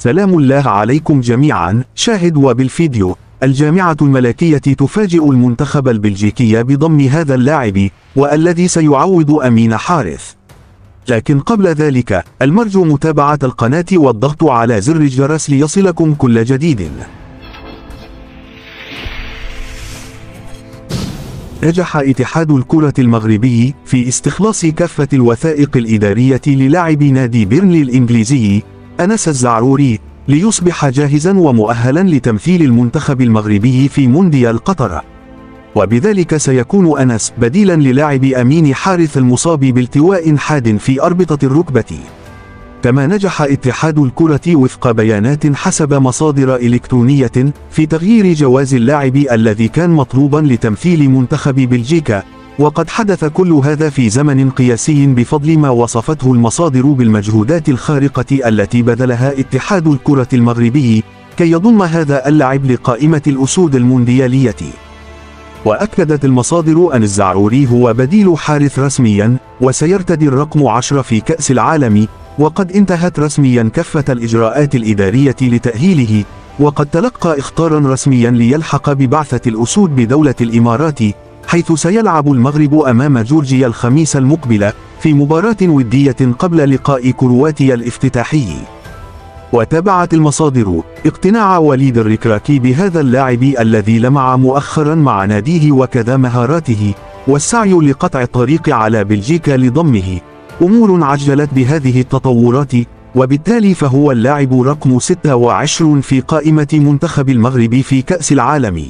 سلام الله عليكم جميعا. شاهد وبالفيديو. الجامعة الملكية تفاجئ المنتخب البلجيكي بضم هذا اللاعب والذي سيعوض أمين حارث. لكن قبل ذلك المرجو متابعة القناة والضغط على زر الجرس ليصلكم كل جديد. نجح اتحاد الكرة المغربي في استخلاص كافة الوثائق الإدارية للاعب نادي بيرنلي الإنجليزي أنس الزعروري ليصبح جاهزا ومؤهلا لتمثيل المنتخب المغربي في مونديال قطر، وبذلك سيكون أنس بديلا للاعب أمين حارث المصاب بالتواء حاد في أربطة الركبة. كما نجح اتحاد الكرة وفق بيانات حسب مصادر إلكترونية في تغيير جواز اللاعب الذي كان مطلوبا لتمثيل منتخب بلجيكا، وقد حدث كل هذا في زمن قياسي بفضل ما وصفته المصادر بالمجهودات الخارقة التي بذلها اتحاد الكرة المغربي كي يضم هذا اللاعب لقائمة الأسود المونديالية. وأكدت المصادر أن الزعروري هو بديل حارث رسميا، وسيرتدي الرقم 10 في كأس العالم، وقد انتهت رسميا كافة الإجراءات الإدارية لتأهيله، وقد تلقى إخطارا رسميا ليلحق ببعثة الأسود بدولة الإمارات، حيث سيلعب المغرب أمام جورجيا الخميس المقبل في مباراة ودية قبل لقاء كرواتيا الافتتاحي. وتابعت المصادر اقتناع وليد الركراكي بهذا اللاعب الذي لمع مؤخرا مع ناديه وكذا مهاراته، والسعي لقطع الطريق على بلجيكا لضمه أمور عجلت بهذه التطورات، وبالتالي فهو اللاعب رقم 26 في قائمة منتخب المغرب في كأس العالم.